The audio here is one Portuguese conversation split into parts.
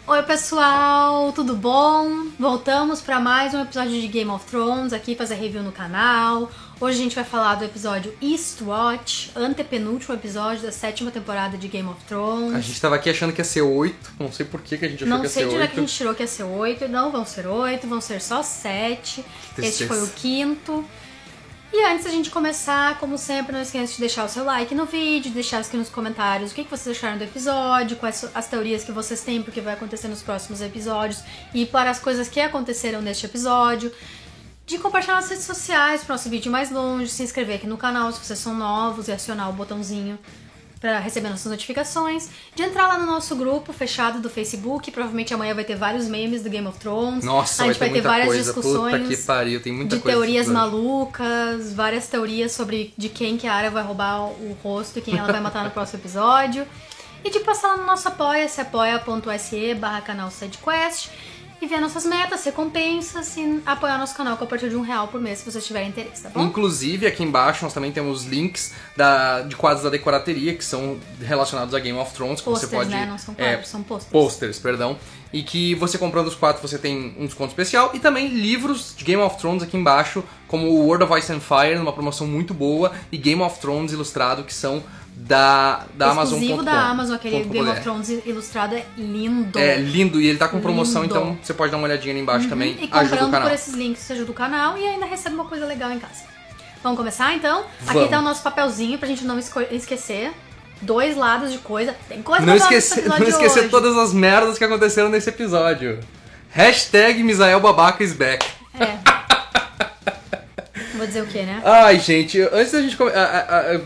Oi pessoal, tudo bom? Voltamos para mais um episódio de Game of Thrones, aqui fazer review no canal. Hoje a gente vai falar do episódio Eastwatch, antepenúltimo episódio da 7ª temporada de Game of Thrones. A gente tava aqui achando que ia ser 8, não sei por que a gente achou que ia ser 8. Não sei de onde é que a gente tirou que ia ser 8, não vão ser 8, vão ser só 7. Este foi o 5º. E antes da gente começar, como sempre, não esqueça de deixar o seu like no vídeo, deixar aqui nos comentários o que vocês acharam do episódio, quais as teorias que vocês têm pro que vai acontecer nos próximos episódios e para as coisas que aconteceram neste episódio. De compartilhar nas redes sociais para o nosso vídeo ir mais longe, se inscrever aqui no canal se vocês são novos e acionar o botãozinho para receber nossas notificações, de entrar lá no nosso grupo fechado do Facebook. Provavelmente amanhã vai ter vários memes do Game of Thrones. Nossa, a gente vai ter várias coisa. discussões. Puta que pariu, tem muita de coisa teorias malucas, várias teorias sobre de quem que a Arya vai roubar o rosto e quem ela vai matar no próximo episódio. E de passar lá no nosso apoia-se, apoia.se/canal SideQuest, e ver nossas metas, recompensas e apoiar nosso canal com a partir de R$1 por mês, se vocês tiverem interesse, tá bom? Inclusive, aqui embaixo nós também temos links de quadros da decorateria que são relacionados a Game of Thrones. Posters, você pode, né? Não são quadros, são posters. Posters, perdão. E que você comprando os quadros você tem um desconto especial. E também livros de Game of Thrones aqui embaixo, como o World of Ice and Fire, numa promoção muito boa, e Game of Thrones ilustrado, que são da Amazon.com. Exclusivo da Amazon, aquele Game of Thrones ilustrado é lindo. É lindo, e ele tá com promoção, então você pode dar uma olhadinha ali embaixo também. E comprando por esses links você ajuda o canal e ainda recebe uma coisa legal em casa. Vamos começar então? Vamos. Aqui tá o nosso papelzinho pra gente não esquecer. 2 lados de coisa. Tem coisa não pra falar não esquecer todas as merdas que aconteceram nesse episódio. Hashtag Misael Babaca is back. Vou dizer o que, né? Ai, gente, antes da gente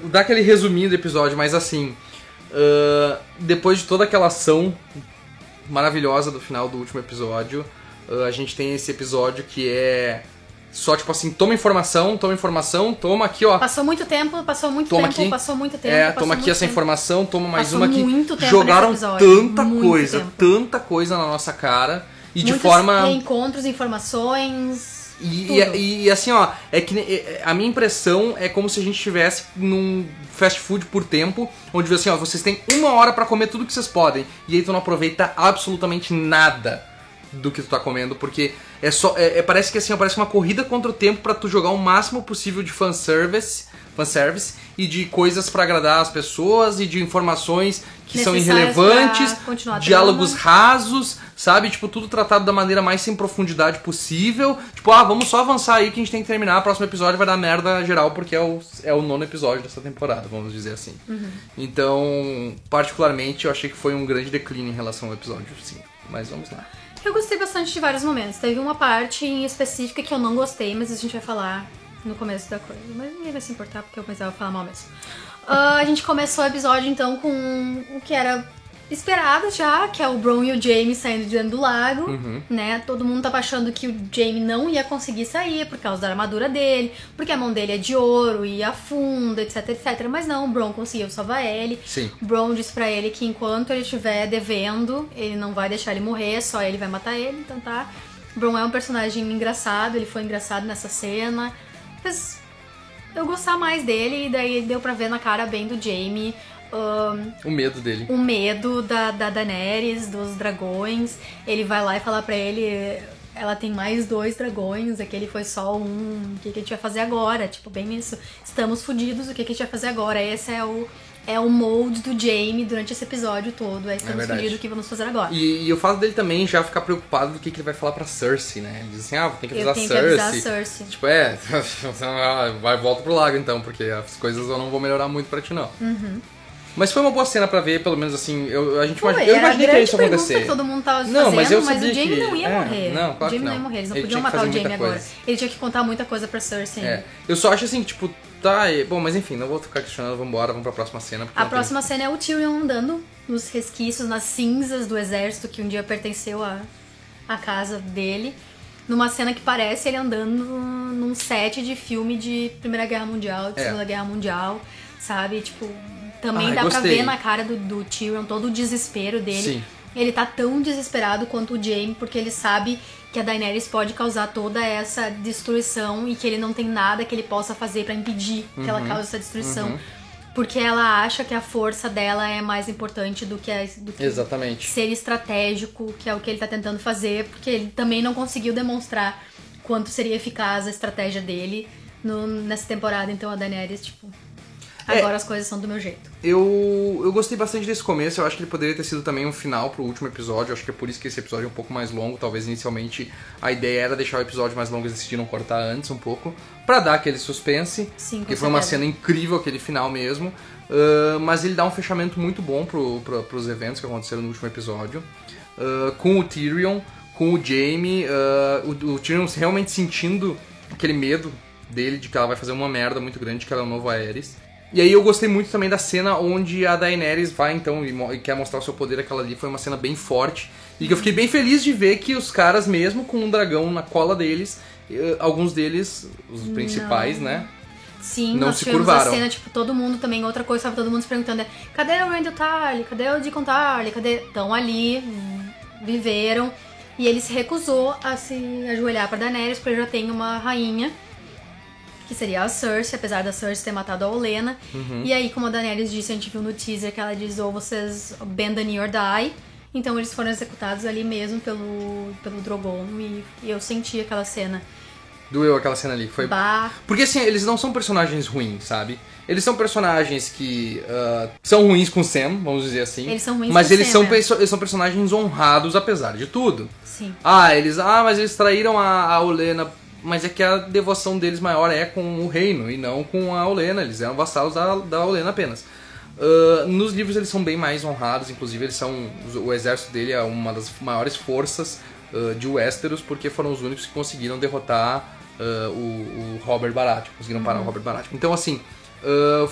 dar aquele resuminho do episódio, mas assim, depois de toda aquela ação maravilhosa do final do último episódio, a gente tem esse episódio que é só tipo assim, toma informação, toma aqui, ó. Passou muito tempo. Toma aqui essa informação, toma mais uma aqui. Muito tempo jogaram nessa tanta coisa na nossa cara. E muitos de forma. Reencontros, informações. E assim, ó, é que a minha impressão é como se a gente estivesse num fast food por tempo, onde assim, ó, vocês têm 1 hora pra comer tudo que vocês podem, e aí tu não aproveita absolutamente nada do que tu tá comendo, porque parece que assim, ó, parece uma corrida contra o tempo pra tu jogar o máximo possível de fanservice e de coisas pra agradar as pessoas e de informações que são irrelevantes, diálogos rasos, sabe? Tipo, tudo tratado da maneira mais sem profundidade possível. Tipo, vamos só avançar aí que a gente tem que terminar, o próximo episódio vai dar merda geral, porque é o 9º episódio dessa temporada, vamos dizer assim. Então, particularmente, eu achei que foi um grande declínio em relação ao episódio 5. Mas vamos lá. Eu gostei bastante de vários momentos. Teve uma parte em específica que eu não gostei, mas a gente vai falar no começo da coisa. Mas ninguém vai se importar, porque eu pensava falar mal mesmo. A gente começou o episódio, então, com o que era esperado já, que é o Bronn e o Jaime saindo de dentro do lago, né? Todo mundo tava achando que o Jaime não ia conseguir sair por causa da armadura dele, porque a mão dele é de ouro e afunda, etc, etc. Mas não, o Bronn conseguiu salvar ele. Sim. O Bronn disse pra ele que enquanto ele estiver devendo, ele não vai deixar ele morrer, só ele vai matar ele, então tá. O Bronn é um personagem engraçado, ele foi engraçado nessa cena. Mas eu gostar mais dele, e daí deu pra ver na cara bem do Jaime o medo dele. O medo da Daenerys, dos dragões. Ele vai lá e fala pra ele, ela tem mais 2 dragões, aquele foi só um, o que a gente vai fazer agora? Tipo, bem isso, estamos fodidos, o que a gente vai fazer agora? Esse é o molde do Jaime durante esse episódio todo, estamos fodidos, o que vamos fazer agora? E o fato dele também já ficar preocupado do que ele vai falar pra Cersei, né? Ele diz assim, tem que avisar a Cersei. Tipo, volta pro lago então, porque as coisas eu não vou melhorar muito pra ti não. Mas foi uma boa cena pra ver, pelo menos assim, eu imaginei que ia isso acontecer. Que todo mundo tava fazendo, mas o Jaime não ia morrer. Não, claro o Jaime não ia morrer, eles não podiam matar o Jaime agora. Ele tinha que contar muita coisa pra Cersei. Eu só acho assim, tipo, bom, mas enfim, não vou ficar questionando, vamos pra próxima cena. A próxima cena é o Tyrion andando nos resquícios, nas cinzas do exército que um dia pertenceu à casa dele. Numa cena que parece ele andando num set de filme de Primeira Guerra Mundial, de Segunda Guerra Mundial, sabe? Tipo, também dá pra ver na cara do Tyrion todo o desespero dele. Sim. Ele tá tão desesperado quanto o Jaime, porque ele sabe que a Daenerys pode causar toda essa destruição e que ele não tem nada que ele possa fazer pra impedir que ela cause essa destruição. Porque ela acha que a força dela é mais importante do que Exatamente. ser estratégico, que é o que ele tá tentando fazer, porque ele também não conseguiu demonstrar quanto seria eficaz a estratégia dele nessa temporada. Então a Daenerys, tipo, agora as coisas são do meu jeito. Eu gostei bastante desse começo, eu acho que ele poderia ter sido também um final pro último episódio, eu acho que é por isso que esse episódio é um pouco mais longo, talvez inicialmente a ideia era deixar o episódio mais longo, eles decidiram cortar antes um pouco, pra dar aquele suspense, que foi uma cena incrível, aquele final mesmo, mas ele dá um fechamento muito bom pros eventos que aconteceram no último episódio, com o Tyrion, com o Jaime, o Tyrion realmente sentindo aquele medo dele de que ela vai fazer uma merda muito grande, que ela é o novo Aerys. E aí eu gostei muito também da cena onde a Daenerys vai então e quer mostrar o seu poder. Aquela ali foi uma cena bem forte e que eu fiquei bem feliz de ver que os caras, mesmo com um dragão na cola deles, alguns deles, os principais, né? Sim, não nós se tivemos curvaram. a cena, tipo, todo mundo também, outra coisa, tava todo mundo se perguntando, cadê o Randyll Tarly? Cadê o Deacon Tarly? Cadê? Estão ali, viveram, e ele se recusou a se ajoelhar pra Daenerys, porque ele já tem uma rainha, que seria a Cersei, apesar da Cersei ter matado a Olenna. E aí, como a Daenerys disse, a gente viu no teaser que ela diz, ou vocês bend the knee or die. Então eles foram executados ali mesmo pelo Drogon, e eu senti aquela cena. Doeu aquela cena ali. Foi... Porque assim, eles não são personagens ruins, sabe? Eles são personagens que são ruins com Sam, vamos dizer assim. Eles são ruins mas com eles Sam, eles são personagens honrados apesar de tudo. Sim. Mas eles traíram a Olenna. Mas é que a devoção deles maior é com o reino e não com a Olenna. Eles eram vassalos da Olenna apenas. Nos livros eles são bem mais honrados. Inclusive o exército dele é uma das maiores forças de Westeros, porque foram os únicos que conseguiram derrotar o Robert Baratheon. Conseguiram parar o Robert Baratheon. Então assim,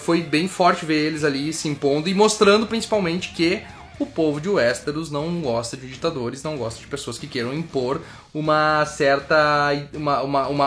foi bem forte ver eles ali se impondo e mostrando principalmente que o povo de Westeros não gosta de ditadores, não gosta de pessoas que queiram impor uma certa...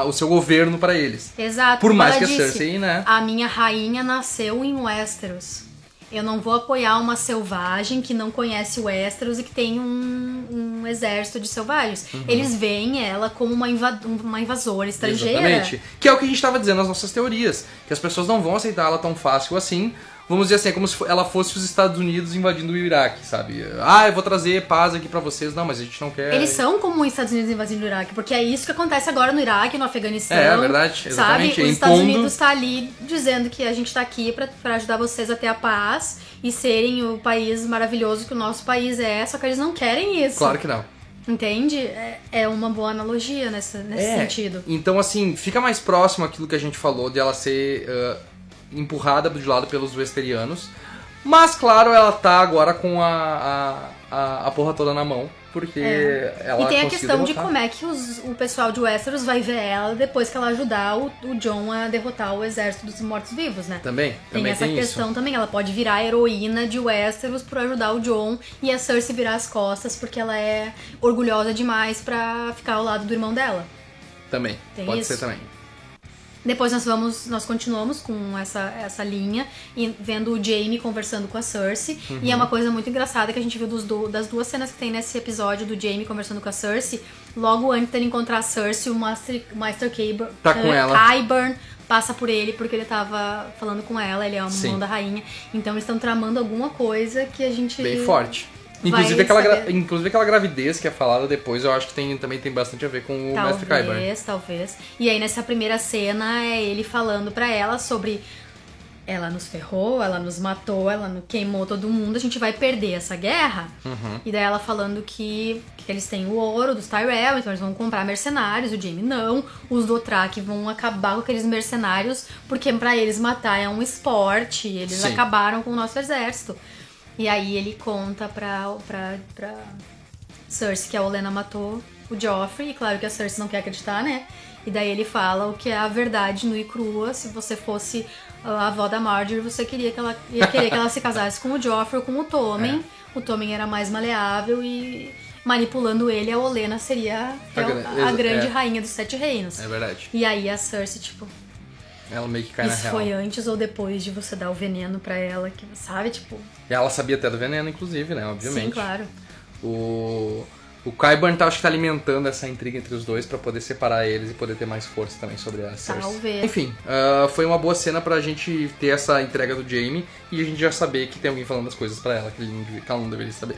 o seu governo para eles. Exato. Por mais que a Cersei, né? A minha rainha nasceu em Westeros. Eu não vou apoiar uma selvagem que não conhece Westeros e que tem um exército de selvagens. Eles veem ela como uma invasora estrangeira. Exatamente. Que é o que a gente estava dizendo nas nossas teorias. Que as pessoas não vão aceitar ela tão fácil assim. Vamos dizer assim, é como se ela fosse os Estados Unidos invadindo o Iraque, sabe? Eu vou trazer paz aqui pra vocês. Não, mas a gente não quer... Eles são como os Estados Unidos invadindo o Iraque, porque é isso que acontece agora no Iraque, no Afeganistão. É verdade, exatamente. Sabe? Os Estados Unidos tá ali dizendo que a gente tá aqui pra ajudar vocês a ter a paz e serem o país maravilhoso que o nosso país é, só que eles não querem isso. Claro que não. Entende? É uma boa analogia nesse sentido. Então, assim, fica mais próximo aquilo que a gente falou de ela ser... empurrada de lado pelos westerianos. Mas, claro, ela tá agora com a porra toda na mão. Porque ela E tem a conseguiu questão derrotar. de como é que o pessoal de Westeros vai ver ela depois que ela ajudar o Jon a derrotar o exército dos mortos-vivos, né? Também Tem essa questão isso. também. Ela pode virar a heroína de Westeros por ajudar o Jon e a Cersei virar as costas porque ela é orgulhosa demais pra ficar ao lado do irmão dela. Também, Tem pode isso? ser também. Depois nós continuamos com essa linha e vendo o Jaime conversando com a Cersei. E é uma coisa muito engraçada que a gente viu das duas cenas que tem nesse episódio do Jaime conversando com a Cersei. Logo antes dele encontrar a Cersei, o Maester Qyburn, Tá com ela. Qyburn passa por ele porque ele tava falando com ela, ele é o mão da rainha. Então eles estão tramando alguma coisa que a gente... Bem forte. Inclusive aquela gravidez que é falada depois, eu acho que também tem bastante a ver com o Mestre Qyburn. Talvez. E aí nessa primeira cena é ele falando pra ela sobre... Ela nos ferrou, ela nos matou, ela queimou todo mundo, a gente vai perder essa guerra. E daí ela falando que eles têm o ouro dos Tyrell, então eles vão comprar mercenários, o Jaime não. Os Dothraki vão acabar com aqueles mercenários, porque pra eles matar é um esporte, eles acabaram com o nosso exército. E aí ele conta pra Cersei que a Olenna matou o Joffrey, e claro que a Cersei não quer acreditar, né? E daí ele fala o que é a verdade nua e crua. Se você fosse a avó da Marjorie, você ia querer que ela se casasse com o Joffrey ou com o Tommen. O Tommen era mais maleável e manipulando ele, a Olenna seria a grande rainha dos Sete Reinos. É verdade. E aí a Cersei, tipo... Ela meio que cai na real. Isso foi antes ou depois de você dar o veneno pra ela, que sabe, tipo... E ela sabia até do veneno, inclusive, né? Obviamente. Sim, claro. O Qyburn acho que tá alimentando essa intriga entre os dois pra poder separar eles e poder ter mais força também sobre a Cersei. Talvez. Enfim, foi uma boa cena pra gente ter essa entrega do Jaime e a gente já saber que tem alguém falando as coisas pra ela que ela não deveria saber.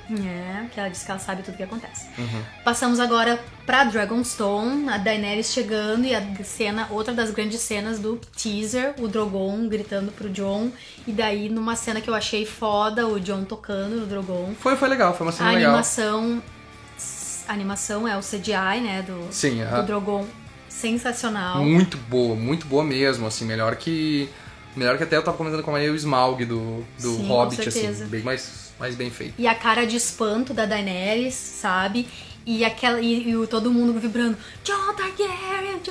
Que ela diz que ela sabe tudo o que acontece. Uhum. Passamos agora pra Dragonstone, a Daenerys chegando e a cena, outra das grandes cenas do teaser, o Drogon gritando pro Jon, e daí numa cena que eu achei foda, o Jon tocando no Drogon. Foi legal, foi uma cena legal. A animação é o CGI, né, do Drogon, sensacional. Muito boa mesmo, assim, melhor que até eu tava comentando com a Maria o Smaug do Sim, Hobbit, assim, bem mais bem feito. E a cara de espanto da Daenerys, sabe? E todo mundo vibrando, Jon Targaryen,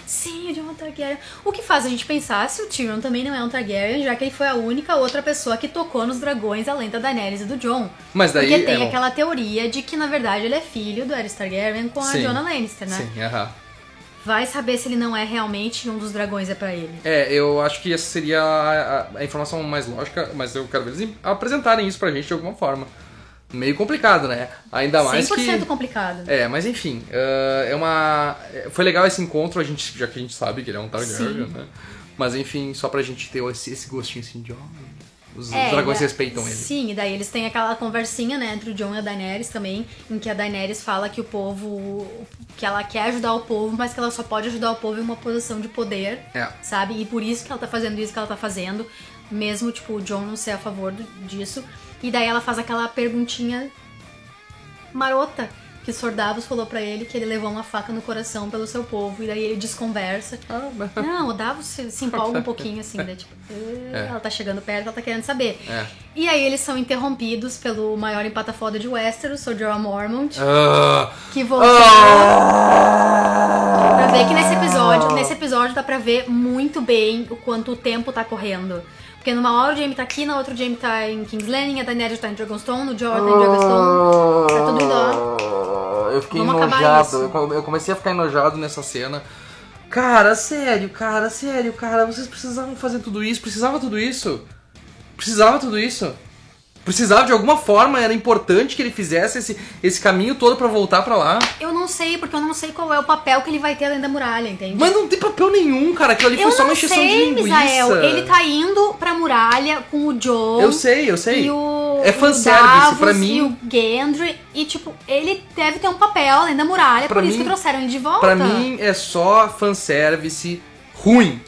sim, o Jon Targaryen. O que faz a gente pensar se o Tyrion também não é um Targaryen, já que ele foi a única outra pessoa que tocou nos dragões além da Daenerys e do Jon. Mas daí, porque tem aquela teoria de que, na verdade, ele é filho do Aerys Targaryen com a Jaina Lannister, né? Sim, aham. Vai saber se ele não é realmente um dos dragões é pra ele. Eu acho que essa seria a informação mais lógica, mas eu quero ver eles apresentarem isso pra gente de alguma forma. Meio complicado, né? Ainda mais 100% que... 100% complicado. Mas enfim, foi legal esse encontro, já que a gente sabe que ele é um Targaryen, né? Mas enfim, só pra gente ter esse gostinho assim de... Os dragões respeitam ele. Sim, e daí eles têm aquela conversinha, né, entre o Jon e a Daenerys também, em que a Daenerys fala que o povo... que ela quer ajudar o povo, mas que ela só pode ajudar o povo em uma posição de poder, sabe? E por isso que ela tá fazendo isso que ela tá fazendo, mesmo, tipo, o Jon não ser a favor disso. E daí ela faz aquela perguntinha marota que o Sor Davos falou pra ele que ele levou uma faca no coração pelo seu povo. E daí ele desconversa. Não, o Davos se empolga um pouquinho assim, né? Tipo, ela tá chegando perto, ela tá querendo saber. E aí eles são interrompidos pelo maior empata-foda de Westeros, Sir Jorah Mormont, que voltou pra ver que nesse episódio dá pra ver muito bem o quanto o tempo tá correndo. Porque numa hora o Jaime tá aqui, na outra o Jaime tá em King's Landing, a Daenerys tá em Dragonstone, o Jorah tá em Dragonstone, tá tudo indo lá. Eu fiquei enojado, eu comecei a ficar enojado nessa cena. Cara, sério, vocês precisavam fazer tudo isso? Precisava tudo isso? Precisava de alguma forma, era importante que ele fizesse esse caminho todo pra voltar pra lá. Eu não sei, porque eu não sei qual é o papel que ele vai ter além da muralha, entende? Mas não tem papel nenhum, cara, aquilo ali foi só uma encheção de linguiça. Misael, ele tá indo pra muralha com o Jon. Eu sei. E o fanservice, pra mim. E o Gendry, e tipo, ele deve ter um papel além da muralha, por isso que trouxeram ele de volta. Pra mim é só fanservice ruim.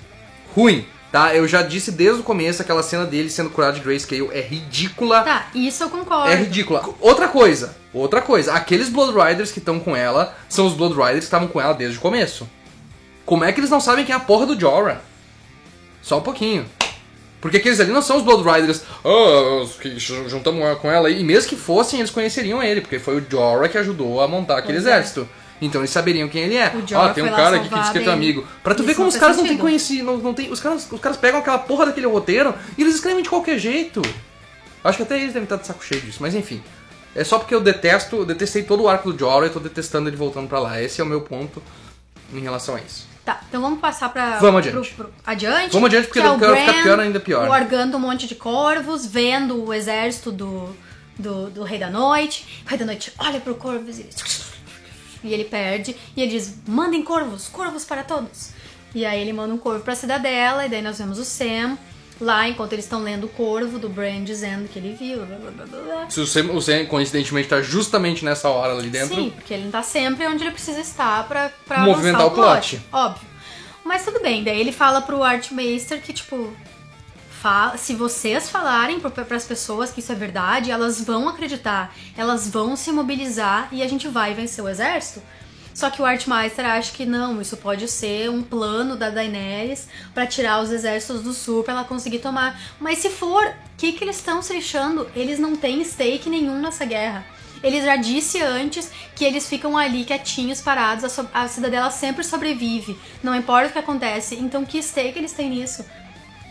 Tá, eu já disse desde o começo, aquela cena dele sendo curado de Grayscale é ridícula. Tá, isso eu concordo. É ridícula. Outra coisa, aqueles Blood Riders que estão com ela são os Blood Riders que estavam com ela desde o começo. Como é que eles não sabem quem é a porra do Jorah? Só um pouquinho. Porque aqueles ali não são os Blood Riders, que juntamos com ela, e mesmo que fossem, eles conheceriam ele, porque foi o Jorah que ajudou a montar aquele exército. Então eles saberiam quem ele é. Tem um cara aqui que diz que é teu amigo. Pra tu ver como os caras não têm conhecido. Os caras pegam aquela porra daquele roteiro e eles escrevem de qualquer jeito. Acho que até eles devem estar de saco cheio disso, mas enfim. É só porque eu detestei todo o arco do Jorah e tô detestando ele voltando pra lá. Esse é o meu ponto em relação a isso. Tá, então vamos passar pra... Vamos adiante. Vamos adiante porque eu quero ficar pior ainda pior. Largando um monte de corvos, vendo o exército do Rei da Noite. O Rei da Noite olha pro corvo e ele perde. E ele diz, mandem corvos para todos. E aí ele manda um corvo pra cidadela, e daí nós vemos o Sam lá, enquanto eles estão lendo o corvo do Bran dizendo que ele viu, blá, blá, blá, blá. Se o Sam, coincidentemente, tá justamente nessa hora ali dentro. Sim, porque ele não tá sempre onde ele precisa estar pra movimentar o plot. Óbvio. Mas tudo bem, daí ele fala pro Archmaester que, tipo, se vocês falarem pras pessoas que isso é verdade, elas vão acreditar, elas vão se mobilizar e a gente vai vencer o exército. Só que o Archmaester acha que não, isso pode ser um plano da Daenerys pra tirar os exércitos do sul pra ela conseguir tomar. Mas se for, o que eles estão se lixando? Eles não têm stake nenhum nessa guerra. Ele já disse antes que eles ficam ali quietinhos, parados, a cidadela sempre sobrevive, não importa o que acontece. Então que stake eles têm nisso?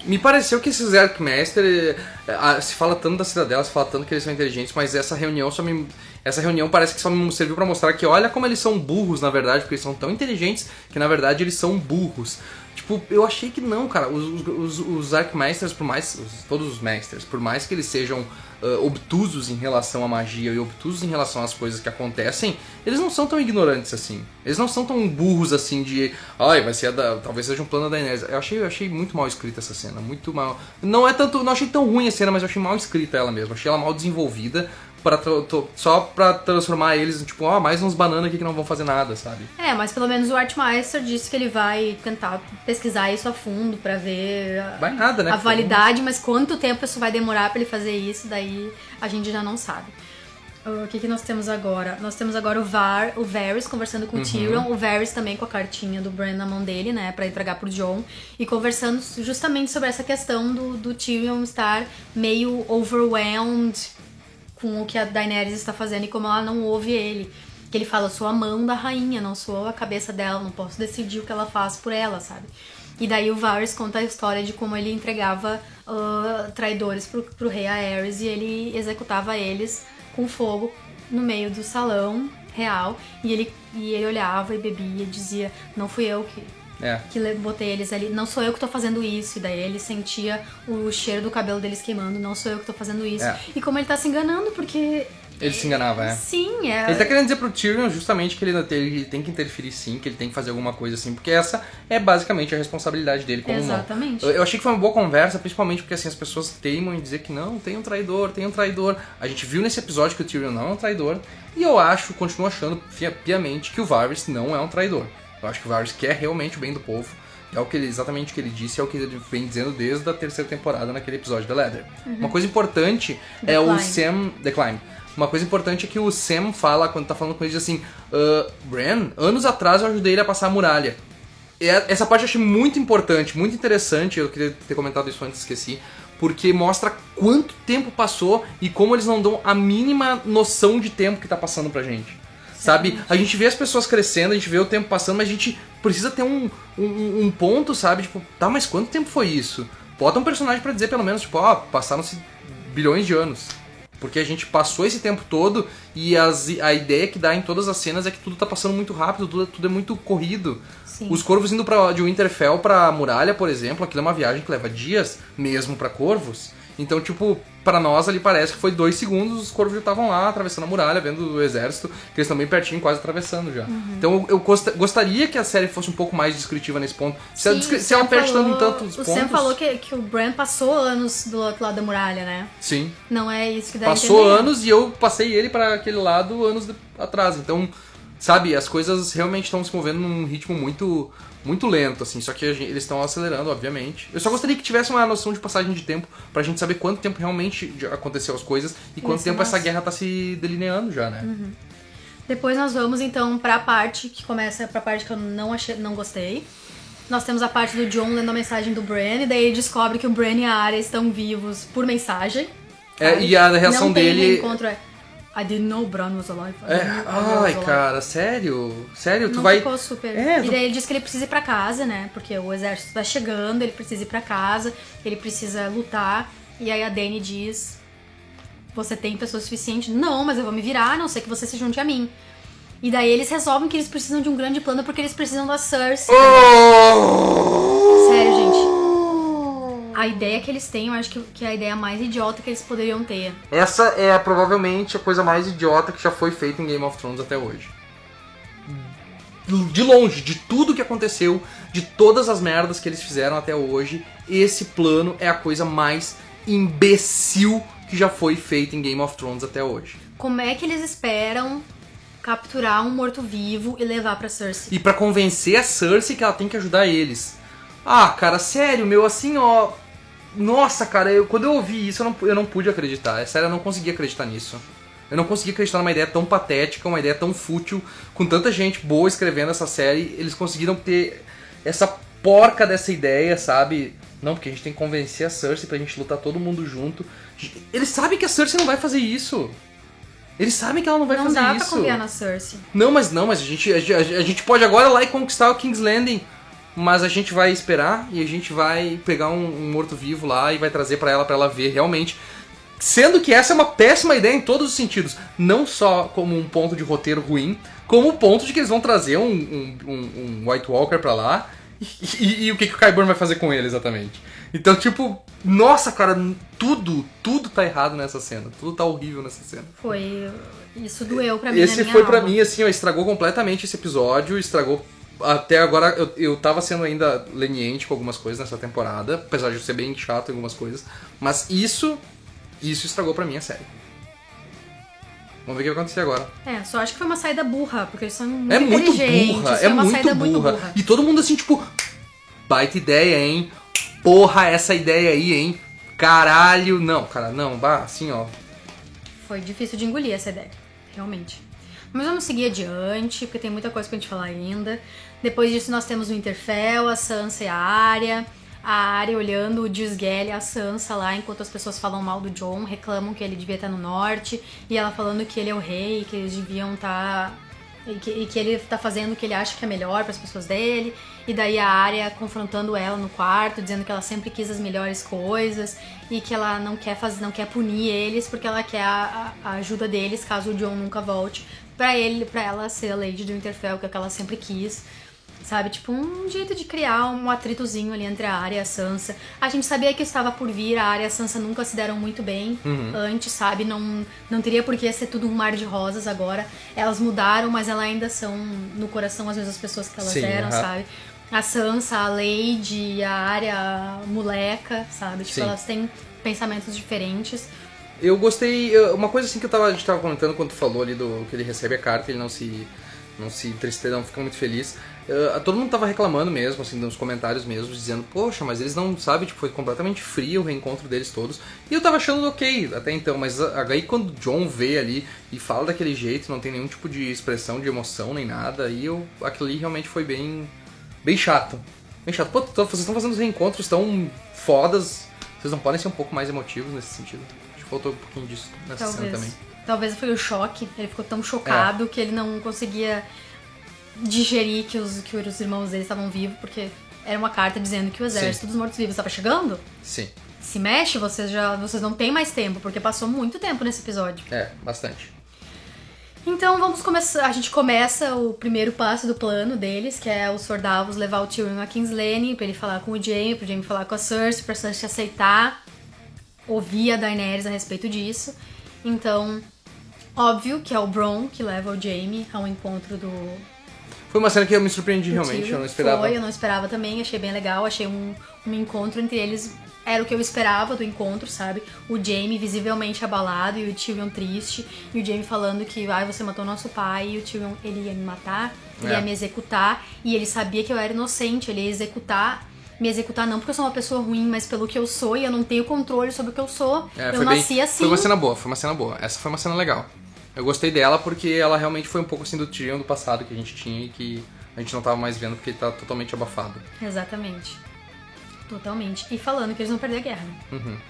Me pareceu que esses Archmaester, se fala tanto da cidadela, se fala tanto que eles são inteligentes, mas essa reunião parece que só me serviu pra mostrar que olha como eles são burros, na verdade, porque eles são tão inteligentes que, na verdade, eles são burros. Tipo, eu achei que não, cara. Os Archmasters, todos os Masters, por mais que eles sejam obtusos em relação à magia e obtusos em relação às coisas que acontecem, eles não são tão ignorantes assim. Eles não são tão burros assim de... vai ser talvez seja um plano da Daenerys. Eu achei muito mal escrita essa cena, muito mal. Não achei tão ruim a cena, mas eu achei mal escrita ela mesmo. Achei ela mal desenvolvida. Só pra transformar eles em tipo, mais uns bananas aqui que não vão fazer nada, sabe? Mas pelo menos o Archmaester disse que ele vai tentar pesquisar isso a fundo pra ver a validade, mas quanto tempo isso vai demorar pra ele fazer isso, daí a gente já não sabe. O que nós temos agora? Nós temos agora o Varys conversando com o Tyrion, o Varys também com a cartinha do Bran na mão dele, né, pra entregar pro Jon, e conversando justamente sobre essa questão do Tyrion estar meio overwhelmed com o que a Daenerys está fazendo e como ela não ouve ele. Que ele fala, sou a mão da rainha, não sou a cabeça dela, não posso decidir o que ela faz por ela, sabe? E daí o Varys conta a história de como ele entregava traidores pro rei Aerys e ele executava eles com fogo no meio do salão real. E ele olhava e bebia e dizia, não fui eu que botei eles ali, não sou eu que tô fazendo isso. E daí ele sentia o cheiro do cabelo deles queimando, não sou eu que tô fazendo isso. E como ele tá se enganando, porque... Ele se enganava, Sim, Ele tá querendo dizer pro Tyrion justamente que ele tem que interferir sim, que ele tem que fazer alguma coisa assim, porque essa é basicamente a responsabilidade dele como Exatamente. Eu achei que foi uma boa conversa, principalmente porque assim, as pessoas teimam em dizer que não, tem um traidor. A gente viu nesse episódio que o Tyrion não é um traidor, e eu continuo achando piamente que o Varys não é um traidor. Eu acho que o Varys quer realmente o bem do povo. É exatamente o que ele disse, é o que ele vem dizendo desde a 3ª temporada naquele episódio da Leather. Uma coisa importante é o Sam... The Climb. Uma coisa importante é que o Sam fala, quando tá falando com ele, diz assim, Bran, anos atrás eu ajudei ele a passar a muralha. Essa parte eu achei muito importante, muito interessante, eu queria ter comentado isso antes, esqueci, porque mostra quanto tempo passou e como eles não dão a mínima noção de tempo que tá passando pra gente. Sabe? A gente vê as pessoas crescendo, a gente vê o tempo passando, mas a gente precisa ter um ponto, sabe? Tipo, mas quanto tempo foi isso? Bota um personagem pra dizer pelo menos, tipo, passaram-se bilhões de anos. Porque a gente passou esse tempo todo e a ideia que dá em todas as cenas é que tudo tá passando muito rápido, tudo é muito corrido. Sim. Os corvos indo de Winterfell pra muralha, por exemplo, aquilo é uma viagem que leva dias mesmo pra corvos. Então, tipo, pra nós ali parece que foi 2 segundos, os corvos já estavam lá atravessando a muralha, vendo o exército, que eles estão bem pertinho, quase atravessando já. Então eu gostaria que a série fosse um pouco mais descritiva nesse ponto. Se ela perde tanto em tantos pontos... O Sam falou que o Bran passou anos do outro lado da muralha, né? Sim. Não é isso que dá Passou a entender. anos e eu passei ele pra aquele lado anos atrás. Então, sabe, as coisas realmente estão se movendo num ritmo muito... muito lento, assim, só que eles estão acelerando, obviamente. Eu só gostaria que tivesse uma noção de passagem de tempo pra gente saber quanto tempo realmente aconteceu as coisas e quanto tempo essa guerra tá se delineando já, né? Depois nós vamos, então, pra parte que começa, pra parte que eu não gostei. Nós temos a parte do Jon lendo a mensagem do Bran, e daí ele descobre que o Bran e a Arya estão vivos por mensagem. E a reação dele... Reencontro I didn't know Bran was alive. Cara, sério? Tu não vai... ficou super... E daí ele diz que ele precisa ir pra casa, né? Porque o exército tá chegando, ele precisa ir pra casa, ele precisa lutar. E aí a Dany diz... Você tem pessoa suficiente? Não, mas eu vou me virar, a não ser que você se junte a mim. E daí eles resolvem que eles precisam de um grande plano porque eles precisam da Cersei. Sério, gente. A ideia que eles têm, eu acho que é a ideia mais idiota que eles poderiam ter. Essa é provavelmente a coisa mais idiota que já foi feita em Game of Thrones até hoje. De longe, de tudo que aconteceu, de todas as merdas que eles fizeram até hoje, esse plano é a coisa mais imbecil que já foi feita em Game of Thrones até hoje. Como é que eles esperam capturar um morto-vivo e levar pra Cersei? E pra convencer a Cersei que ela tem que ajudar eles. Cara, sério, meu, assim, ó... Nossa, cara, quando eu ouvi isso, eu não pude acreditar. É sério, eu não conseguia acreditar nisso. Eu não conseguia acreditar numa ideia tão patética, uma ideia tão fútil, com tanta gente boa escrevendo essa série. Eles conseguiram ter essa porca dessa ideia, sabe? Não, porque a gente tem que convencer a Cersei pra gente lutar todo mundo junto. Eles sabem que a Cersei não vai fazer isso. Eles sabem que ela não vai fazer isso. Não dá pra confiar na Cersei. Não, mas a gente pode agora ir lá e conquistar o King's Landing. Mas a gente vai esperar e a gente vai pegar um morto-vivo lá e vai trazer pra ela ver realmente. Sendo que essa é uma péssima ideia em todos os sentidos. Não só como um ponto de roteiro ruim, como o ponto de que eles vão trazer um White Walker pra lá E o que o Qyburn vai fazer com ele, exatamente. Então, tipo, nossa, cara, tudo tá errado nessa cena. Tudo tá horrível nessa cena. Isso doeu pra mim, Esse foi pra mim, assim, ó, estragou completamente esse episódio, estragou... Até agora, eu tava sendo ainda leniente com algumas coisas nessa temporada, apesar de eu ser bem chato em algumas coisas, mas isso estragou pra mim a série. Vamos ver o que vai acontecer agora. Só acho que foi uma saída burra, porque eles são muito inteligentes. Muito burra. E todo mundo assim, tipo, baita ideia, hein? Porra, essa ideia aí, hein? Caralho, não, cara, não, assim, ó. Foi difícil de engolir essa ideia, realmente. Mas vamos seguir adiante, porque tem muita coisa pra gente falar ainda. Depois disso nós temos o Winterfell, a Sansa e a Arya. A Arya olhando o Gisgel e a Sansa lá, enquanto as pessoas falam mal do Jon, reclamam que ele devia estar no norte. E ela falando que ele é o rei, que eles deviam estar... E que ele tá fazendo o que ele acha que é melhor para as pessoas dele. E daí a Arya confrontando ela no quarto, dizendo que ela sempre quis as melhores coisas e que ela não quer punir eles porque ela quer a ajuda deles caso o Jon nunca volte pra ela ser a Lady do Winterfell, que é o que ela sempre quis. Sabe, tipo, um jeito de criar um atritozinho ali entre a Arya e a Sansa. A gente sabia que estava por vir, a Arya e a Sansa nunca se deram muito bem antes, sabe? Não teria por que ser tudo um mar de rosas agora. Elas mudaram, mas elas ainda são, no coração, às vezes, as pessoas que elas eram, sabe? A Sansa, a Lady, a Arya, a moleca, sabe? Tipo, elas têm pensamentos diferentes. Eu gostei... Uma coisa assim que a gente tava comentando quando tu falou ali do que ele recebe a carta, ele não se entristece, não fica muito feliz. Todo mundo tava reclamando mesmo, assim, nos comentários mesmo, dizendo, poxa, mas eles não, sabe, tipo, foi completamente frio o reencontro deles todos. E eu tava achando ok até então, mas aí quando o Jon vê ali e fala daquele jeito, não tem nenhum tipo de expressão de emoção nem nada, aí aquilo ali realmente foi bem chato. Bem chato. Pô, vocês estão fazendo os reencontros tão fodas, vocês não podem ser um pouco mais emotivos nesse sentido. Acho que faltou um pouquinho disso nessa cena também. Talvez foi o choque, ele ficou tão chocado que ele não conseguia digerir que os irmãos dele estavam vivos, porque era uma carta dizendo que o exército dos mortos-vivos estava chegando. Sim. Se mexe, vocês não têm mais tempo, porque passou muito tempo nesse episódio. Bastante. Então vamos começar. A gente começa o primeiro passo do plano deles, que é os Sor Davos levar o Tyrion a King's Landing pra ele falar com o Jaime, pro Jaime falar com a Cersei, pra Cersei aceitar ouvir a Daenerys a respeito disso. Então, óbvio que é o Bronn que leva o Jaime ao encontro do... Foi uma cena que eu me surpreendi realmente, eu não esperava. Eu não esperava também, achei bem legal, achei um encontro entre eles, era o que eu esperava do encontro, sabe? O Jaime visivelmente abalado e o Tyrion triste, e o Jaime falando que você matou nosso pai, e o Tyrion, ele ia me matar, ele ia me executar, e ele sabia que eu era inocente, ele ia me executar não porque eu sou uma pessoa ruim, mas pelo que eu sou e eu não tenho controle sobre o que eu sou. Eu nasci assim. Foi uma cena boa. Essa foi uma cena legal. Eu gostei dela porque ela realmente foi um pouco assim do Tyrion do passado que a gente tinha e que a gente não tava mais vendo porque ele tá totalmente abafado. Exatamente. Totalmente. E falando que eles vão perder a guerra.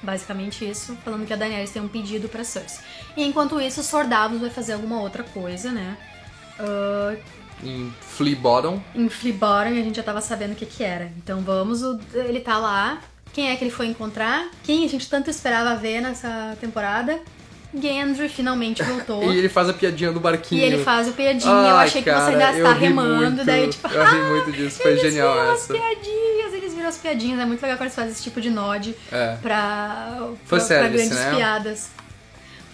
Basicamente isso, falando que a Daenerys tem um pedido pra Cersei. E enquanto isso, o Sor Davos vai fazer alguma outra coisa, né? Em Flea Bottom. Em Flea Bottom, a gente já tava sabendo o que era. Então ele tá lá. Quem é que ele foi encontrar? Quem a gente tanto esperava ver nessa temporada? Gendry finalmente voltou. E ele faz a piadinha do barquinho. E ele faz a piadinha. Eu achei que você ainda está remando. Muito, daí, tipo, eu ri muito disso. Foi genial essa. Eles viram as piadinhas. É muito legal quando eles fazem esse tipo de nod pra grandes piadas.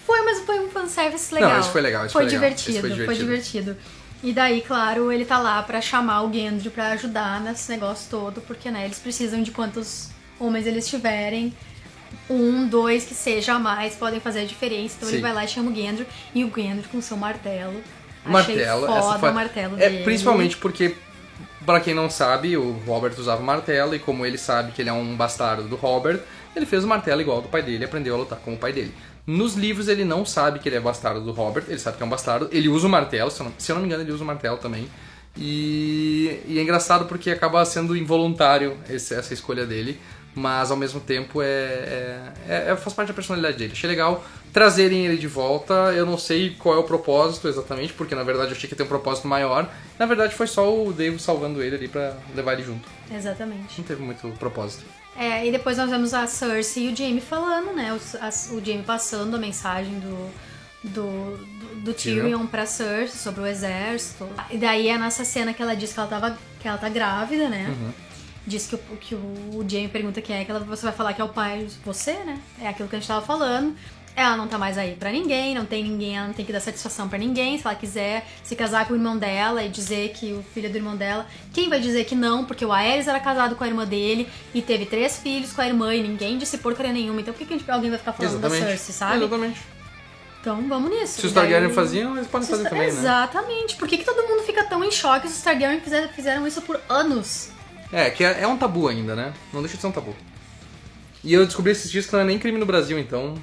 Mas foi um fanservice legal. Não, isso foi legal. Foi divertido. E daí, claro, ele tá lá pra chamar o Gendry pra ajudar nesse negócio todo, porque, né, eles precisam de quantos homens eles tiverem. 1, 2, que seja a mais, podem fazer a diferença. Então ele vai lá e chama o Gendry, e o Gendry com seu martelo. Achei foda o martelo dele. Principalmente porque, pra quem não sabe, o Robert usava martelo, e como ele sabe que ele é um bastardo do Robert, ele fez o martelo igual ao do pai dele e aprendeu a lutar como o pai dele. Nos livros ele não sabe que ele é bastardo do Robert, ele sabe que é um bastardo, ele usa o martelo, se eu não me engano ele usa o martelo também. E é engraçado porque acaba sendo involuntário essa escolha dele, mas ao mesmo tempo faz parte da personalidade dele. Achei legal trazerem ele de volta, eu não sei qual é o propósito exatamente, porque na verdade eu achei que ia ter um propósito maior, na verdade foi só o Dave salvando ele ali pra levar ele junto. Exatamente. Não teve muito propósito. E depois nós vemos a Cersei e o Jaime falando, né? O Jaime passando a mensagem do Tyrion pra Cersei sobre o exército. E daí é nessa cena que ela diz que ela tá grávida, né? Uhum. Diz que o Jaime pergunta quem é, que você vai falar que é o pai, você, né? É aquilo que a gente tava falando. Ela não tá mais aí pra ninguém, não tem ninguém, ela não tem que dar satisfação pra ninguém. Se ela quiser se casar com o irmão dela e dizer que o filho é do irmão dela, quem vai dizer que não? Porque o Aerys era casado com a irmã dele e teve 3 filhos com a irmã e ninguém disse porcaria nenhuma. Então por que alguém vai ficar falando da Cersei, sabe? Exatamente. Então vamos nisso. Se os Targaryen faziam, eles podem fazer também, né? Exatamente. Por que todo mundo fica tão em choque se os Targaryen fizeram isso por anos? Que é um tabu ainda, né? Não deixa de ser um tabu. E eu descobri esses dias que não é nem crime no Brasil, então...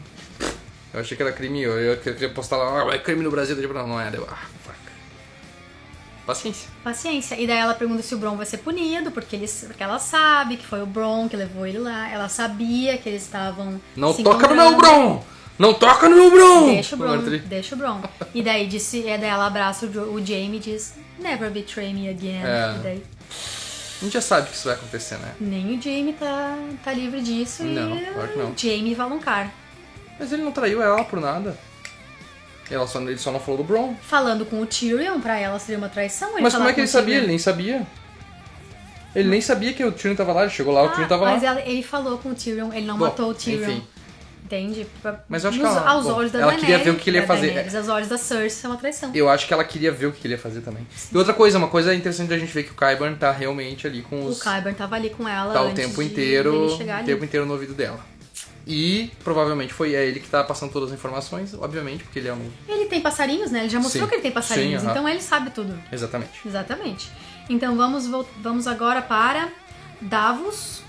Eu achei que era crime, eu queria postar lá, é crime no Brasil, não é, fuck. Paciência. Paciência. E daí ela pergunta se o Bronn vai ser punido, porque ela sabe que foi o Bronn que levou ele lá, ela sabia que eles estavam Não toca no meu Bronn! Não toca no meu Bronn! Deixa o Bronn. E daí daí ela abraça o Jaime e diz, never betray me again. E daí... A gente já sabe que isso vai acontecer, né? Nem o Jaime tá livre disso. Não, claro que não. Jaime Valonqar. Mas ele não traiu ela por nada. Ele só não falou do Bronn. Falando com o Tyrion, pra ela seria uma traição. Mas como é que ele sabia? Ele nem sabia. Ele nem sabia que o Tyrion tava lá. Ele chegou lá, o Tyrion tava mas lá. Mas ele falou com o Tyrion, ele não matou o Tyrion. Enfim. Entende? Mas eu acho que aos olhos da ela queria ver o que ele ia fazer. Aos olhos da Cersei é uma traição. Eu acho que ela queria ver o que ele ia fazer também. Sim. E outra coisa, uma coisa interessante da gente ver que o Qyburn tá realmente ali com os... O Qyburn tava ali com ela tá o tempo inteiro no ouvido dela. E provavelmente foi ele que tá passando todas as informações, obviamente, porque ele é um... Ele tem passarinhos, né? Ele já mostrou que ele tem passarinhos, então ele sabe tudo. Exatamente. Então vamos agora para Davos,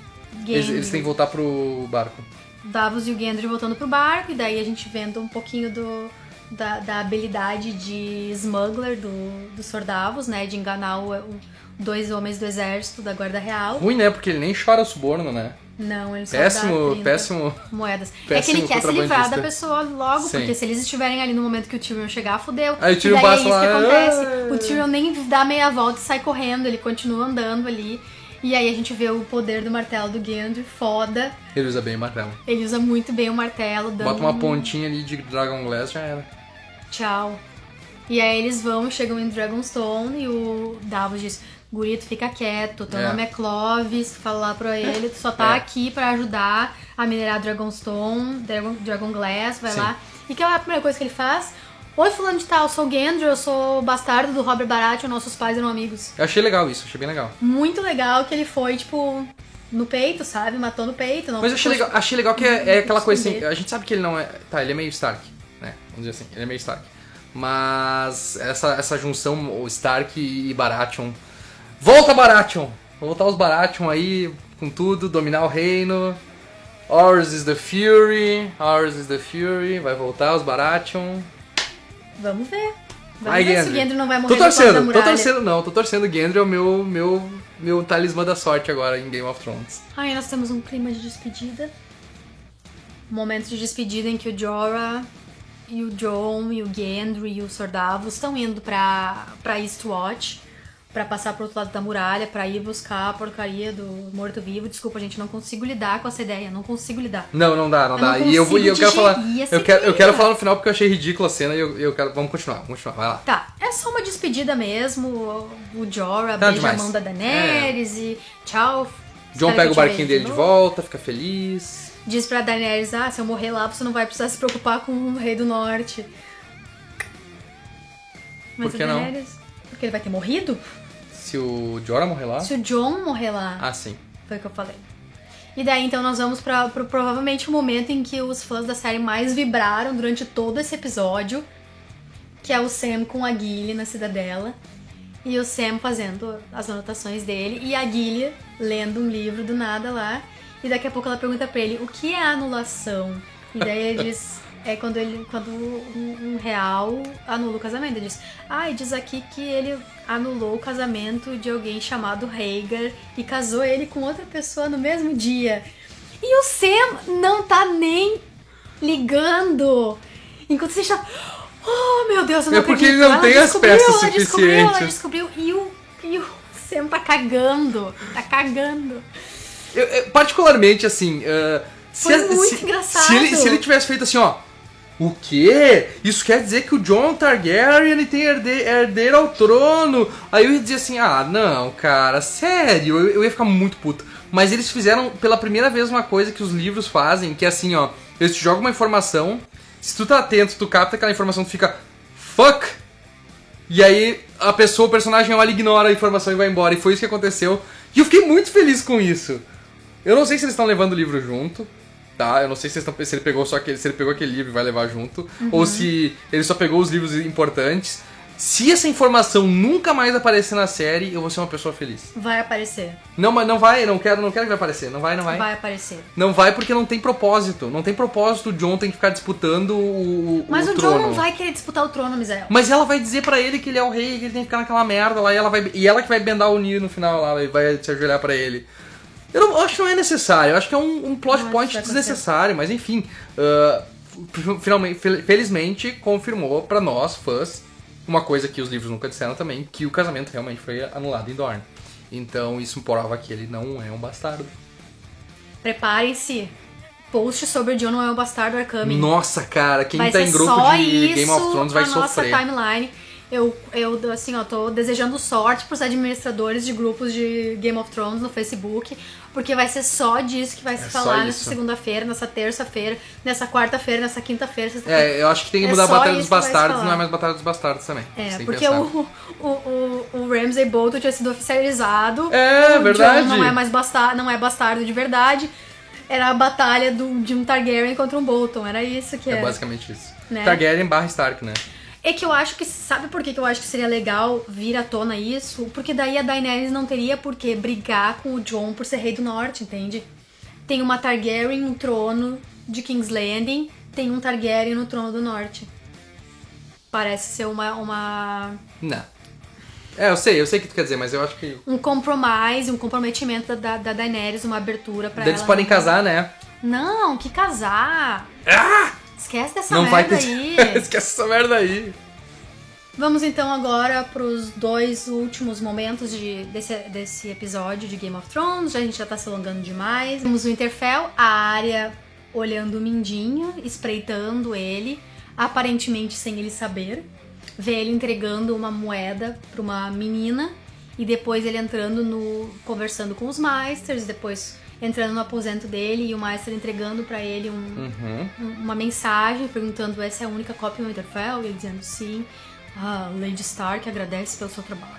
Gendry. Eles têm que voltar pro barco. Davos e o Gendry voltando pro barco, e daí a gente vendo um pouquinho da habilidade de smuggler do Sr. Davos, né? De enganar 2 homens do exército da Guarda Real. Ruim, né? Porque ele nem chora o suborno, né? Não, ele só péssimo moedas. É que ele quer se livrar da pessoa logo, Sim. Porque se eles estiverem ali no momento que o Tyrion chegar, fudeu. Aí o Tyrion e daí é passa isso lá, que acontece. O Tyrion nem dá meia volta e sai correndo, ele continua andando ali. E aí a gente vê o poder do martelo do Gendry, foda. Ele usa bem o martelo. Ele usa muito bem o martelo. Bota uma pontinha ali de Dragon Glass, já era. Tchau. E aí eles chegam em Dragonstone e o Davos diz, Gurito, fica quieto, teu nome é Clovis, fala lá pra ele, tu só tá aqui pra ajudar a minerar Dragonstone, Dragon Glass, vai lá. E que é a primeira coisa que ele faz? Oi, fulano de tal, eu sou o Gendry, eu sou o bastardo do Robert Baratheon, nossos pais eram amigos. Eu achei legal isso, achei bem legal. Muito legal que ele foi, tipo, no peito, sabe? Matou no peito. Não. Mas eu achei legal que é aquela coisa assim, a gente sabe que ele não é... Tá, ele é meio Stark, né? Vamos dizer assim, ele é meio Stark. Mas essa junção, o Stark e Baratheon... Volta, Baratheon! Voltar os Baratheon aí, com tudo, dominar o reino... Ours is the Fury, vai voltar os Baratheon... Vamos ver. Vamos ver se o Gendry não vai morrer tô torcendo. O Gendry é o meu talismã da sorte agora em Game of Thrones. Aí nós temos um clima de despedida. Um momento de despedida em que o Jorah e o Jon e o Gendry e o Sr. Davos estão indo pra Eastwatch, pra passar pro outro lado da muralha, pra ir buscar a porcaria do morto-vivo. Desculpa, gente, não consigo lidar com essa ideia, não consigo lidar. Não dá. E eu quero falar. Eu quero falar no final porque eu achei ridícula a cena e eu quero. Vamos continuar, vai lá. Tá, é só uma despedida mesmo. O Jorah beija a mão da Daenerys e tchau. Jon pega o barquinho dele de volta, fica feliz. Diz pra Daenerys, se eu morrer lá, você não vai precisar se preocupar com o Rei do Norte. Mas por que Daenerys... não? Porque ele vai ter morrido? Se o Jorah morrer lá? Se o Jon morrer lá. Ah, sim. Foi o que eu falei. E daí, então, nós vamos pro provavelmente o momento em que os fãs da série mais vibraram durante todo esse episódio, que é o Sam com a Gilly na cidadela. E o Sam fazendo as anotações dele e a Gilly lendo um livro do nada lá. E daqui a pouco ela pergunta pra ele, o que é anulação? E daí ele diz... É quando um real anula o casamento. Ele diz, e diz aqui que ele anulou o casamento de alguém chamado Rhaegar e casou ele com outra pessoa no mesmo dia. E o Sam não tá nem ligando. Enquanto você está... Oh, meu Deus, eu não acredito. Porque ele não tem as peças suficientes. Ela descobriu. E o Sam tá cagando. Tá cagando. Particularmente, assim... Foi muito engraçado. Se ele tivesse feito assim, ó... O quê? Isso quer dizer que o Jon Targaryen ele tem herdeiro ao trono? Aí eu ia dizer assim, não, cara, sério, eu ia ficar muito puto. Mas eles fizeram pela primeira vez uma coisa que os livros fazem, que é assim, ó, eles te jogam uma informação, se tu tá atento, tu capta aquela informação, tu fica, fuck! E aí a pessoa, o personagem, ela ignora a informação e vai embora, e foi isso que aconteceu. E eu fiquei muito feliz com isso. Eu não sei se eles estão levando o livro junto, tá? Eu não sei se ele pegou aquele livro e vai levar junto, ou se ele só pegou os livros importantes. Se essa informação nunca mais aparecer na série, eu vou ser uma pessoa feliz. Vai aparecer. Não, mas não vai, não quero que vai aparecer. Não vai. Vai aparecer. Não vai porque não tem propósito. Não tem propósito, o Jon tem que ficar disputando o trono. Mas o Jon não vai querer disputar o trono, Misael. Mas ela vai dizer pra ele que ele é o rei, que ele tem que ficar naquela merda lá, e ela que vai bendar o Nir no final lá, e vai se ajoelhar pra ele. Eu acho que não é necessário, eu acho que é um plot point desnecessário, mas enfim. Felizmente, confirmou pra nós, fãs, uma coisa que os livros nunca disseram também, que o casamento realmente foi anulado em Dorne. Então isso prova que ele não é um bastardo. Preparem-se. Post sobre o Jon não é um bastardo are coming. Nossa, cara, quem vai tá em grupo de Game of Thrones vai sofrer. Nossa timeline. Eu assim, ó, tô desejando sorte pros administradores de grupos de Game of Thrones no Facebook, porque vai ser só disso que vai se falar nessa segunda-feira, nessa terça-feira, nessa quarta-feira, nessa quinta-feira, sexta-feira. Eu acho que tem que mudar a Batalha dos Bastardos, não é mais Batalha dos Bastardos também. Porque o Ramsay Bolton tinha sido oficializado. É, verdade. O Jon não é bastardo de verdade. Era a batalha de um Targaryen contra um Bolton, era isso que era. É basicamente isso. Né? Targaryen barra Stark, né? É que eu acho que... Sabe por que eu acho que seria legal vir à tona isso? Porque daí a Daenerys não teria por que brigar com o Jon por ser rei do norte, entende? Tem uma Targaryen no trono de King's Landing, tem um Targaryen no trono do norte. Parece ser uma... Não. Eu sei o que tu quer dizer, mas eu acho que... Um comprometimento da Daenerys, uma abertura pra ela. Eles podem casar, né? Não, que casar! Esquece dessa não merda aí. Esquece essa merda aí. Vamos então agora pros 2 últimos momentos desse episódio de Game of Thrones. A gente já tá se alongando demais. Temos o Winterfell, a Arya olhando o Mindinho, espreitando ele, aparentemente sem ele saber. Vê ele entregando uma moeda pra uma menina e depois ele conversando com os Maesters, depois entrando no aposento dele e o Maester entregando pra ele uma mensagem perguntando: essa é a única cópia do Winterfell? E ele dizendo sim. Lady Stark agradece pelo seu trabalho.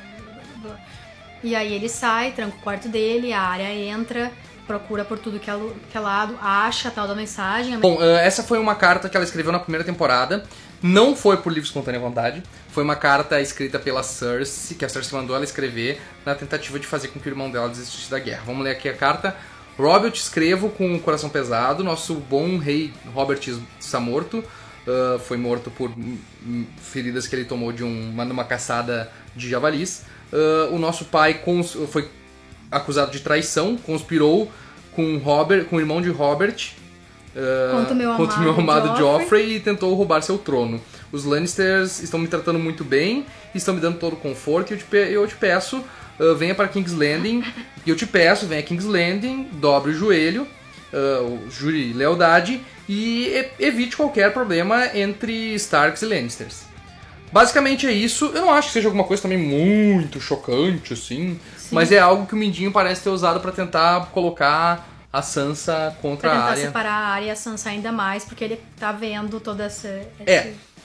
E aí ele sai, tranca o quarto dele, a Arya entra, procura por tudo que é lado, acha a tal da mensagem. Bom, essa foi uma carta que ela escreveu na primeira temporada. Não foi por livre espontânea vontade. Foi uma carta escrita pela Cersei, que a Cersei mandou ela escrever na tentativa de fazer com que o irmão dela desistisse da guerra. Vamos ler aqui a carta. Robert, escrevo com o coração pesado. Nosso bom rei Robert está morto. Foi morto por feridas que ele tomou de uma caçada de javalis. O nosso pai foi acusado de traição, conspirou com o irmão de Robert contra o meu amado Joffrey e tentou roubar seu trono. Os Lannisters estão me tratando muito bem, estão me dando todo o conforto e eu te peço, venha para King's Landing. E eu te peço, venha a King's Landing, dobre o joelho, jure lealdade e evite qualquer problema entre Starks e Lannisters. Basicamente é isso. Eu não acho que seja alguma coisa também muito chocante, assim. Sim. Mas é algo que o Mindinho parece ter usado pra tentar colocar a Sansa contra a Arya. Pra tentar separar a Arya e a Sansa ainda mais, porque ele tá vendo todo esse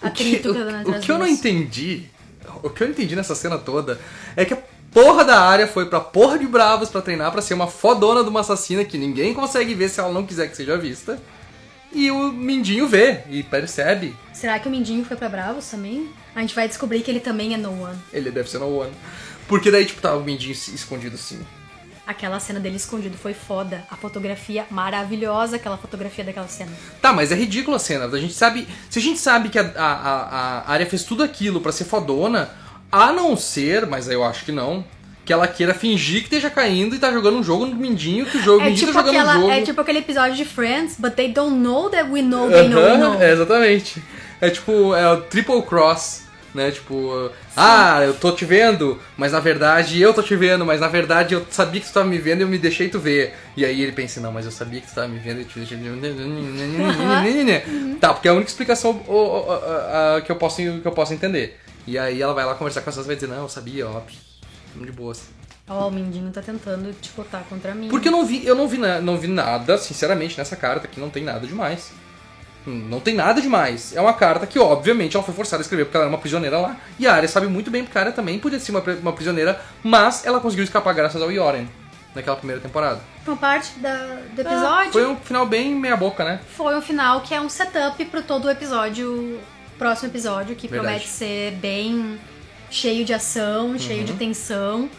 atrito que tá dando entre as duas. O que eu não entendi nessa cena toda é que a porra da Arya foi pra porra de Bravos pra treinar pra ser uma fodona de uma assassina que ninguém consegue ver se ela não quiser que seja vista. E o Mindinho vê e percebe. Será que o Mindinho foi pra Bravos também? A gente vai descobrir que ele também é No One. Ele deve ser No One. Porque daí, tipo, tá o Mindinho escondido assim. Aquela cena dele escondido foi foda. A fotografia maravilhosa, aquela fotografia daquela cena. Tá, mas é ridícula a cena. Se a gente sabe que a Arya fez tudo aquilo pra ser fodona, a não ser, mas eu acho que não, que ela queira fingir que esteja caindo e tá jogando um jogo no Mindinho, que o Mindinho tá jogando um jogo. É tipo aquele episódio de Friends, but they don't know that we know they know we know. Exatamente. É tipo, é o triple cross. né? Tipo, eu tô te vendo, mas na verdade eu tô te vendo, mas na verdade eu sabia que tu tava me vendo e eu me deixei tu ver. E aí ele pensa, não, mas eu sabia que tu tava me vendo e te deixei... Tá, porque é a única explicação que eu posso entender. E aí ela vai lá conversar com a Sansa e vai dizer, não, eu sabia, ó, de boas. Ó, o Mindinho tá tentando te botar contra mim. Porque eu não vi nada, sinceramente, nessa carta aqui não tem nada demais. Não tem nada demais. É uma carta que, obviamente, ela foi forçada a escrever porque ela era uma prisioneira lá. E a Arya sabe muito bem que a Arya também podia ser uma prisioneira, mas ela conseguiu escapar graças ao Yoren, naquela primeira temporada. Uma parte do episódio... Foi um final bem meia boca, né? Foi um final que é um setup pro todo o episódio, próximo episódio, que Verdade. promete ser bem cheio de ação, cheio de tensão.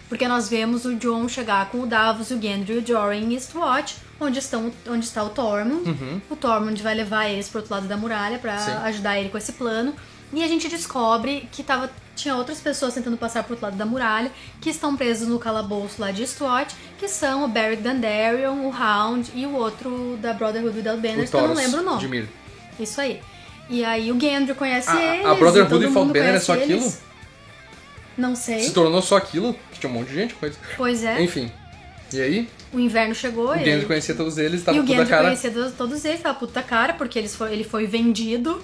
Porque nós vemos o Jon chegar com o Davos, o Gendry e o Joren em Eastwatch, onde está o Tormund. O Tormund vai levar eles pro outro lado da muralha pra ajudar ele com esse plano. E a gente descobre que tinha outras pessoas tentando passar pro outro lado da muralha, que estão presos no calabouço lá de Eastwatch, que são o Beric Dondarrion, o Hound e o outro da Brotherhood Without Banners, que eu não lembro o nome. Dimir. Isso aí. E aí o Gendry conhece eles. A Brotherhood e Without Banners é só aquilo? Não sei. Se tornou só aquilo? Tinha um monte de gente, coisa. Pois é. Enfim. E aí? O inverno chegou. O Gendry conhecia todos eles, tava e o puta Gendry cara. conhecia todos eles, tava puta cara, porque ele foi vendido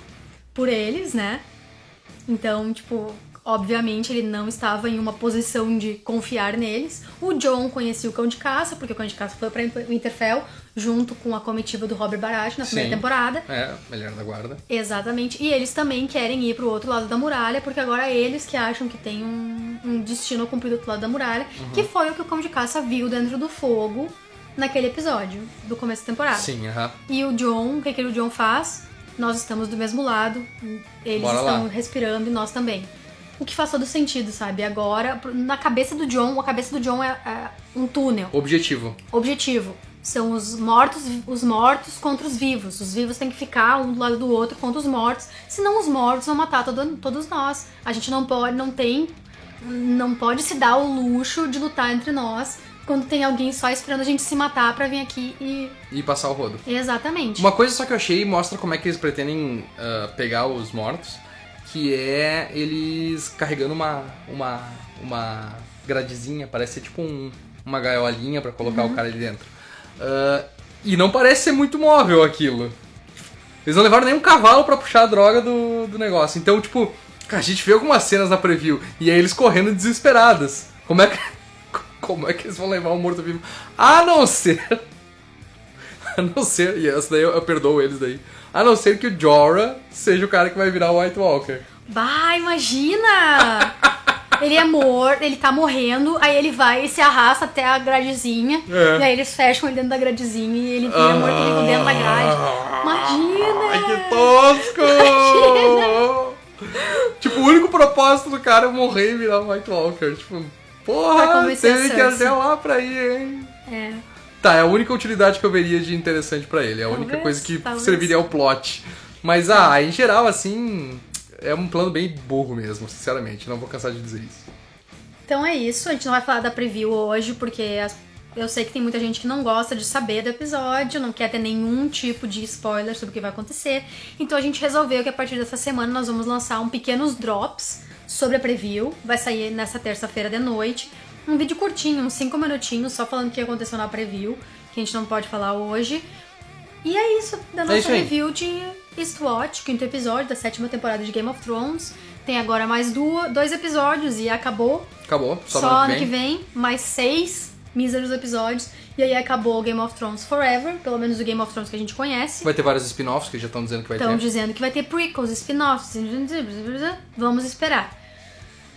por eles, né? Então, tipo, obviamente ele não estava em uma posição de confiar neles. O Jon conhecia o Cão de Caça, porque o Cão de Caça foi pra Winterfell, junto com a comitiva do Robert Baratheon na primeira temporada. É, melhor da guarda. Exatamente. E eles também querem ir pro outro lado da muralha, porque agora é eles que acham que tem um destino a cumprir do outro lado da muralha, que foi o que o Cão de Caça viu dentro do fogo naquele episódio do começo da temporada. Sim, E o Jon, o que o Jon faz? Nós estamos do mesmo lado, eles Bora estão lá. respirando e nós também. O que faz todo sentido, sabe? Agora, na cabeça do Jon, a cabeça do Jon é um túnel. Objetivo. São os mortos contra os vivos. Os vivos têm que ficar um do lado do outro contra os mortos, senão os mortos vão matar todos nós. A gente não pode se dar o luxo de lutar entre nós quando tem alguém só esperando a gente se matar pra vir aqui E passar o rodo. Exatamente. Uma coisa só que eu achei mostra como é que eles pretendem pegar os mortos, que é eles carregando uma gradezinha, parece ser tipo uma gaiolinha pra colocar o cara ali dentro. E não parece ser muito móvel aquilo. Eles não levaram nenhum cavalo pra puxar a droga do negócio. Então, tipo, a gente vê algumas cenas na preview e aí eles correndo desesperados. Como é que eles vão levar um morto-vivo? A não ser, e essa daí eu perdoo eles daí. A não ser que o Jorah seja o cara que vai virar o White Walker. Bah, imagina! Ele é morto, ele tá morrendo, aí ele vai e se arrasta até a gradezinha, e aí eles fecham ele dentro da gradezinha e ele vira morto dentro da grade. Imagina! Ai, que tosco! Tipo, o único propósito do cara é morrer e virar o White Walker. Tipo, porra, teve que ir até lá pra ir, hein? É. Tá, é a única utilidade que eu veria de interessante pra ele. É a única coisa que serviria ao plot. Mas, em geral, assim, é um plano bem burro mesmo, sinceramente. Não vou cansar de dizer isso. Então é isso. A gente não vai falar da preview hoje, porque eu sei que tem muita gente que não gosta de saber do episódio, não quer ter nenhum tipo de spoiler sobre o que vai acontecer. Então a gente resolveu que a partir dessa semana nós vamos lançar pequenos drops sobre a preview. Vai sair nessa terça-feira de noite. Um vídeo curtinho, uns 5 minutinhos, só falando o que aconteceu na preview, que a gente não pode falar hoje. E é isso da nossa review de Eastwatch, 5º episódio da 7ª temporada de Game of Thrones. Tem agora mais 2 episódios e acabou. Acabou, só ano que vem. Mais 6 míseros episódios. E aí acabou o Game of Thrones Forever, pelo menos o Game of Thrones que a gente conhece. Vai ter vários spin-offs que já estão dizendo que vai ter. Estão dizendo que vai ter prequels, spin-offs. Vamos esperar.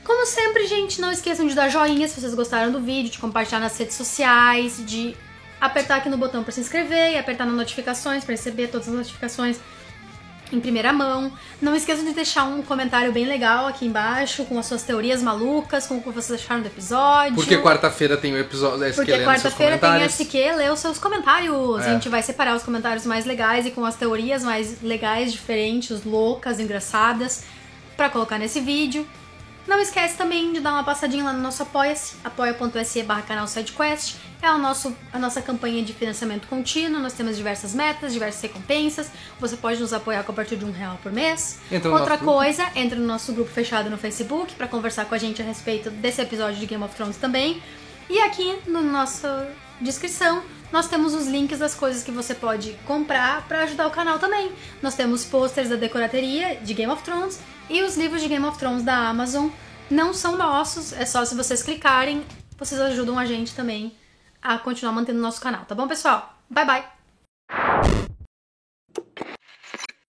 Como sempre, gente, não esqueçam de dar joinha se vocês gostaram do vídeo, de compartilhar nas redes sociais, de apertar aqui no botão para se inscrever e apertar nas notificações para receber todas as notificações em primeira mão. Não esqueçam de deixar um comentário bem legal aqui embaixo com as suas teorias malucas, com o que vocês acharam do episódio. Porque quarta-feira tem o episódio da SQ Porque quarta-feira tem a SQ, lê os seus comentários. É. A gente vai separar os comentários mais legais e com as teorias mais legais, diferentes, loucas, engraçadas, pra colocar nesse vídeo. Não esquece também de dar uma passadinha lá no nosso Apoia-se, apoia.se/canal SideQuest. É a nossa campanha de financiamento contínuo, nós temos diversas metas, diversas recompensas. Você pode nos apoiar com a partir de R$1 por mês. Outra coisa, entra no nosso grupo fechado no Facebook para conversar com a gente a respeito desse episódio de Game of Thrones também. E aqui na nossa descrição nós temos os links das coisas que você pode comprar para ajudar o canal também. Nós temos posters da decorateria de Game of Thrones e os livros de Game of Thrones da Amazon. Não são nossos, é só se vocês clicarem, vocês ajudam a gente também a continuar mantendo o nosso canal, tá bom, pessoal? Bye, bye!